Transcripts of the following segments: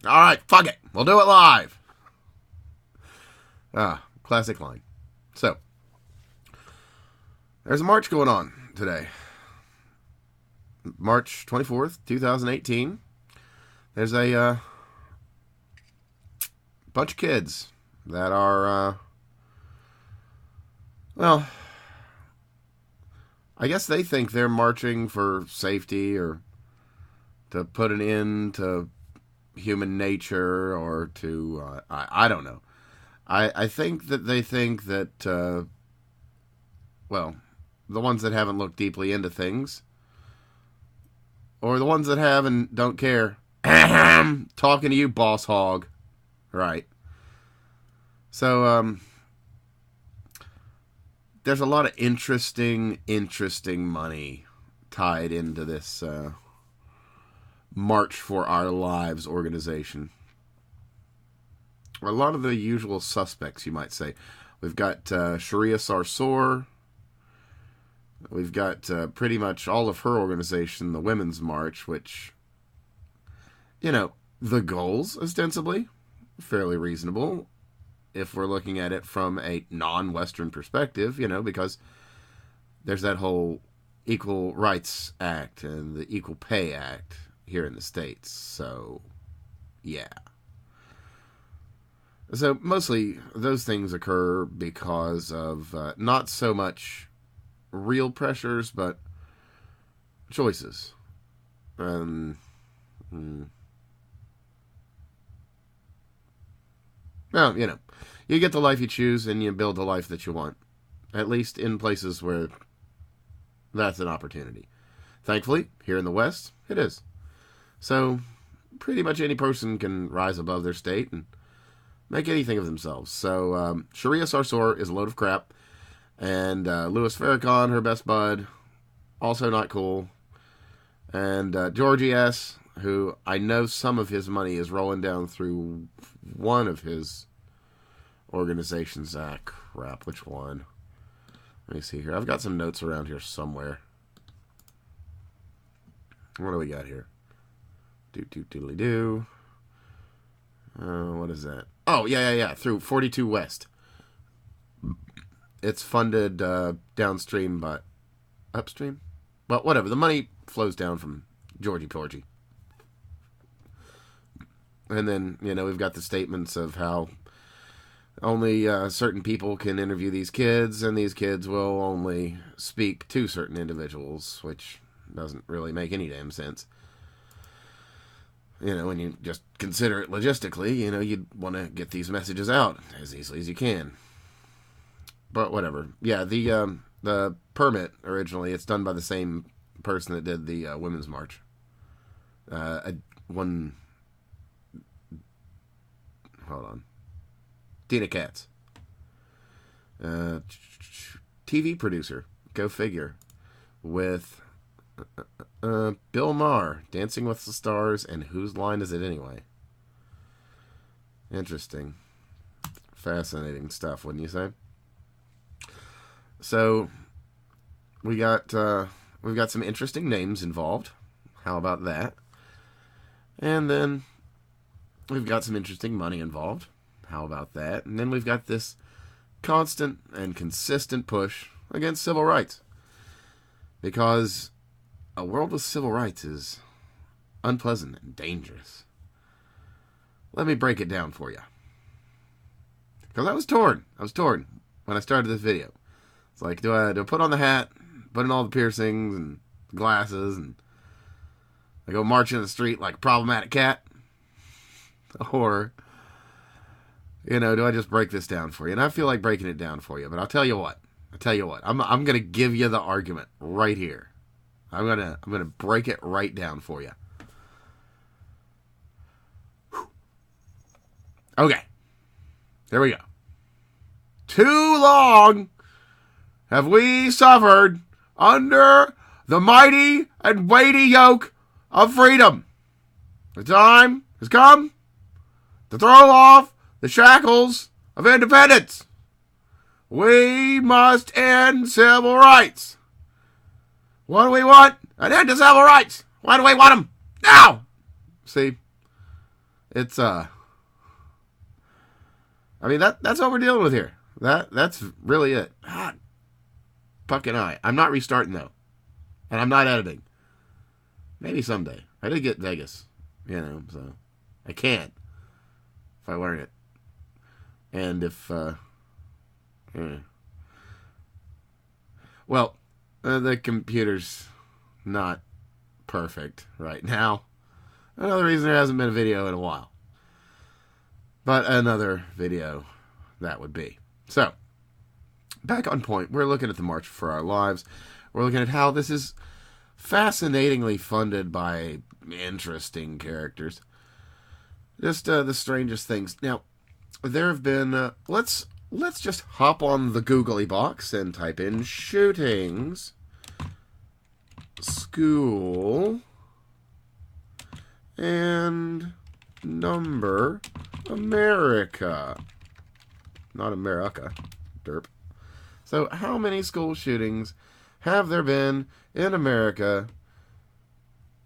All right, fuck it. We'll do it live. Classic line. So, there's a march going on today. March 24th, 2018. There's a bunch of kids that are, well, I guess they think they're marching for safety or to put an end to human nature or to, I don't know. I think that they think that, well, the ones that haven't looked deeply into things, or the ones that have and don't care, talking to you, boss hog. Right. So, there's a lot of interesting money tied into this March for Our Lives organization. A lot of the usual suspects, you might say. We've got Sharia Sarsour. We've got pretty much all of her organization, the Women's March, which, you know, the goals, ostensibly, fairly reasonable if we're looking at it from a non-Western perspective, you know, because there's that whole Equal Rights Act and the Equal Pay Act here in the States. So, yeah. So mostly those things occur because of not so much real pressures, but choices. Well, you know, you get the life you choose and you build the life that you want. At least in places where that's an opportunity. Thankfully, here in the West, it is. So, pretty much any person can rise above their state and make anything of themselves. So, Sharia Sarsour is a load of crap. And Louis Farrakhan, her best bud, also not cool. And Georgie S., who I know some of his money is rolling down through one of his organizations. Crap, which one? Let me see here. I've got some notes around here somewhere. What do we got here? Doodly-doo. What is that? Oh, yeah. Through 42 West. It's funded downstream, but upstream? Well, whatever. The money flows down from Georgie Porgy. And then, you know, we've got the statements of how only certain people can interview these kids, and these kids will only speak to certain individuals, which doesn't really make any damn sense. You know, when you just consider it logistically, you know, you'd want to get these messages out as easily as you can. But whatever. Yeah, the permit, originally, it's done by the same person that did the Women's March. Hold on. Dina Katz. TV producer. Go figure. With Bill Maher, Dancing with the Stars, and Whose Line Is It Anyway? Interesting. Fascinating stuff, wouldn't you say? So, we've got some interesting names involved. How about that? And then we've got some interesting money involved. How about that? And then we've got this constant and consistent push against civil rights. Because a world with civil rights is unpleasant and dangerous. Let me break it down for you. Because I was torn when I started this video. It's like, do I put on the hat, put in all the piercings and glasses, and I go marching in the street like a problematic cat? Or, you know, do I just break this down for you? And I feel like breaking it down for you, but I'll tell you what. I'm gonna give you the argument right here. I'm gonna break it right down for you. Okay. There we go. Too long have we suffered under the mighty and weighty yoke of freedom. The time has come to throw off the shackles of independence. We must end civil rights. What do we want? An end to civil rights. Why do we want them? Now! See? It's I mean that's what we're dealing with here. That's really it. God, fucking I'm not restarting though, and I'm not editing. Maybe someday. I did get Vegas, so I can't if I learn it, and if yeah. Well, the computer's not perfect right now. Another reason there hasn't been a video in a while. But another video that would be. So, back on point. We're looking at the March for Our Lives. We're looking at how this is fascinatingly funded by interesting characters. Just the strangest things. Now, there have been... let's just hop on the googly box and type in shootings, school, and number America. Not America. Derp. So, how many school shootings have there been in America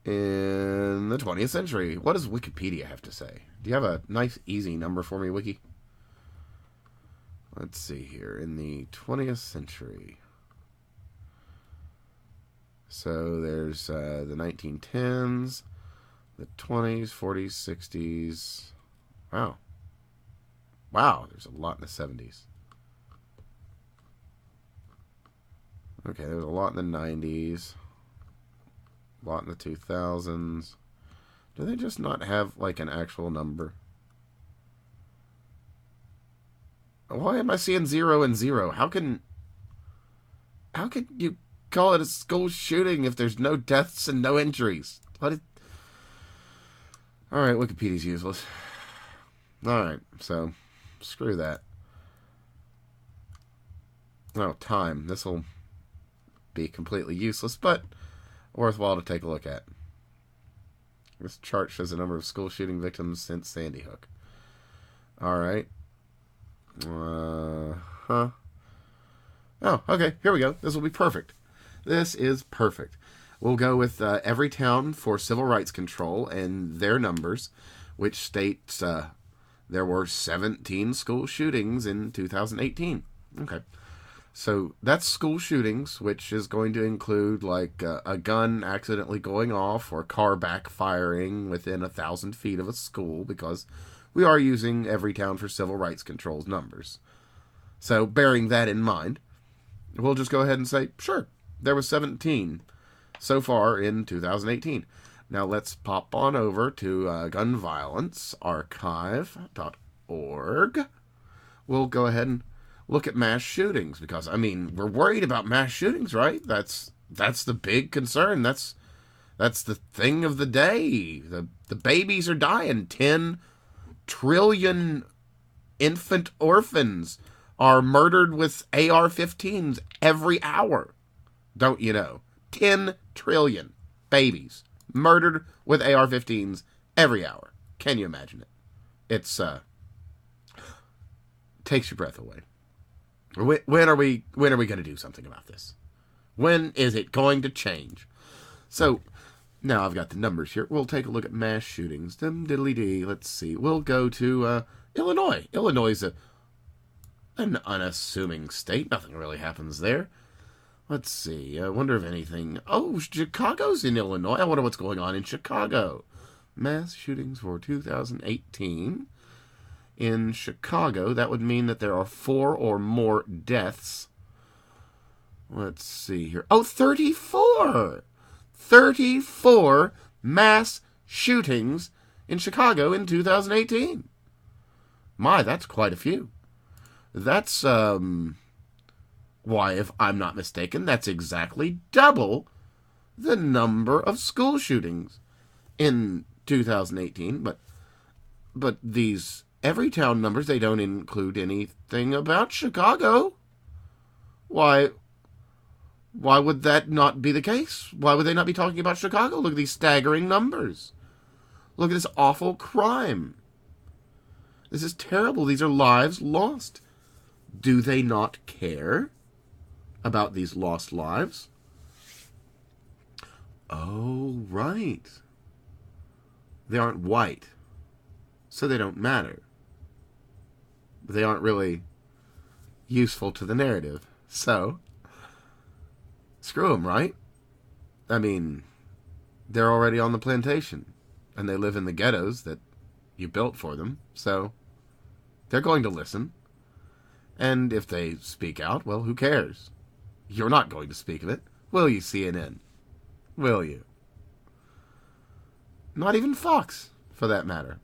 in the 20th century? What does Wikipedia have to say? Do you have a nice, easy number for me, Wiki? Let's see here. In the 20th century. So, there's the 1910s, the 20s, 40s, 60s. Wow. Wow, there's a lot in the 70s. Okay, there's a lot in the 90s. A lot in the 2000s. Do they just not have, like, an actual number? Why am I seeing 0 and 0? How can you call it a school shooting if there's no deaths and no injuries? Alright, Wikipedia's useless. Alright, so screw that. Oh, time. This will be completely useless, but worthwhile to take a look at. This chart shows the number of school shooting victims since Sandy Hook. Alright. Oh, okay. Here we go. This will be perfect. This is perfect. We'll go with Everytown for Civil Rights Control and their numbers, which states there were 17 school shootings in 2018. Okay. So that's school shootings, which is going to include like a gun accidentally going off or car backfiring within 1,000 feet of a school, because we are using Everytown for Civil Rights Control's numbers. So bearing that in mind, we'll just go ahead and say, sure, there was 17 so far in 2018. Now let's pop on over to gunviolencearchive.org. We'll go ahead and look at mass shootings, because, I mean, we're worried about mass shootings, right? That's the big concern. That's the thing of the day. The babies are dying. 10 trillion infant orphans are murdered with AR-15s every hour. Don't you know? 10 trillion babies murdered with AR-15s every hour. Can you imagine it? It's takes your breath away. When are we going to do something about this? When is it going to change? So now I've got the numbers here. We'll take a look at mass shootings. Diddly-dee. Let's see. We'll go to Illinois. Illinois is an unassuming state. Nothing really happens there. Let's see. I wonder if anything... Oh, Chicago's in Illinois. I wonder what's going on in Chicago. Mass shootings for 2018. In Chicago, that would mean that there are 4 or more deaths. Let's see here. Oh, 34! 34 mass shootings in Chicago in 2018. My, that's quite a few. That's, why, if I'm not mistaken, that's exactly double the number of school shootings in 2018. But these Everytown numbers, they don't include anything about Chicago. Why would that not be the case? Why would they not be talking about Chicago? Look at these staggering numbers. Look at this awful crime. This is terrible. These are lives lost. Do they not care about these lost lives? Oh, right. They aren't white. so they don't matter. They aren't really useful to the narrative. So, screw them, right? I mean, they're already on the plantation, and they live in the ghettos that you built for them, so they're going to listen. And if they speak out, well, who cares? You're not going to speak of it, will you, CNN? Will you? Not even Fox, for that matter.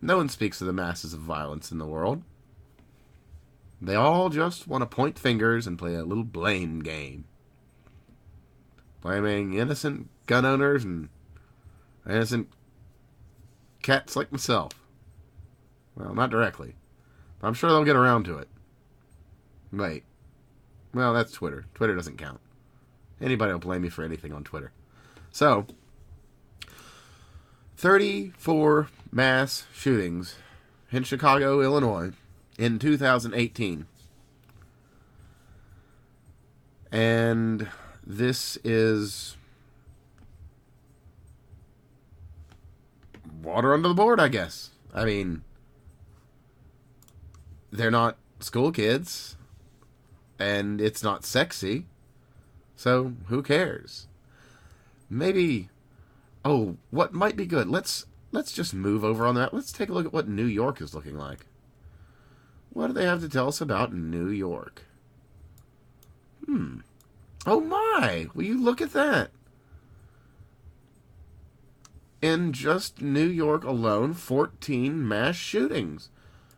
No one speaks of the masses of violence in the world. They all just want to point fingers and play a little blame game. Blaming innocent gun owners and innocent cats like myself. Well, not directly. But I'm sure they'll get around to it. Wait. Well, that's Twitter. Twitter doesn't count. Anybody will blame me for anything on Twitter. So, 34 mass shootings in Chicago, Illinois in 2018. And this is water under the board, I guess. I mean, they're not school kids, and it's not sexy, so who cares? Maybe, what might be good? Let's just move over on that. Let's take a look at what New York is looking like. What do they have to tell us about New York? Oh my! Will you look at that? In just New York alone, 14 mass shootings.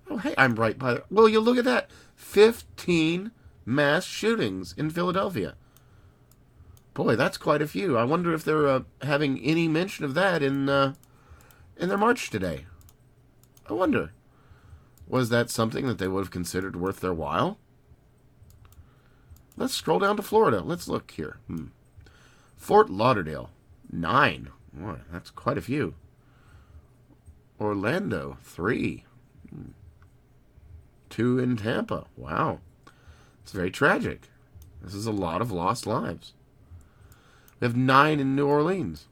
Oh, hey, I'm right by the... Will you look at that? 15 mass shootings in Philadelphia. Boy, that's quite a few. I wonder if they're having any mention of that in their march today. I wonder. Was that something that they would have considered worth their while? Let's scroll down to Florida. Let's look here. Fort Lauderdale, 9. Boy, that's quite a few. Orlando, 3. 2 in Tampa. Wow. It's very tragic. This is a lot of lost lives. We have 9 in New Orleans.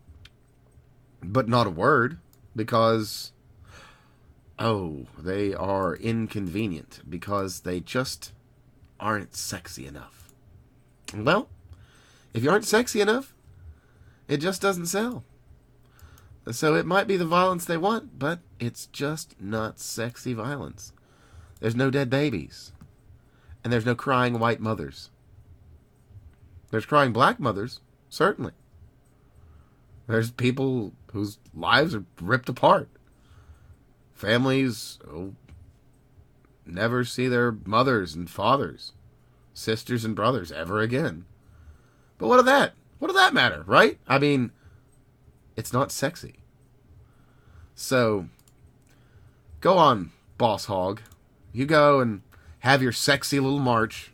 But not a word, because... they are inconvenient, because they just aren't sexy enough. Well, if you aren't sexy enough, it just doesn't sell. So it might be the violence they want, but it's just not sexy violence. There's no dead babies. And there's no crying white mothers. There's crying black mothers, certainly. There's people whose lives are ripped apart. Families never see their mothers and fathers, sisters and brothers ever again. But what of that? What does that matter, right? I mean, it's not sexy. So, go on, Boss Hog. You go and have your sexy little march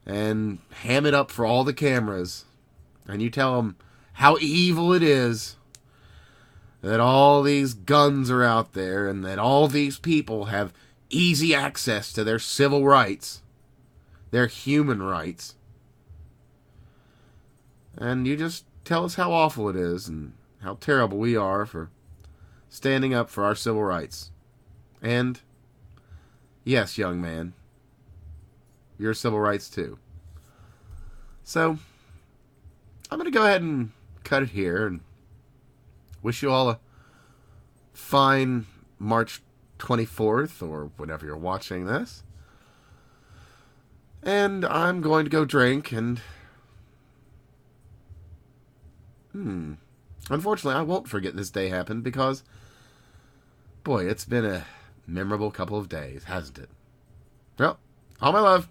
and ham it up for all the cameras. And you tell them how evil it is that all these guns are out there and that all these people have easy access to their civil rights, their human rights. And you just tell us how awful it is and how terrible we are for standing up for our civil rights. And, yes, young man, your civil rights too. So, I'm going to go ahead and cut it here and wish you all a fine March 24th or whenever you're watching this. And I'm going to go drink and... Unfortunately, I won't forget this day happened because, boy, it's been a memorable couple of days, hasn't it? Well, all my love.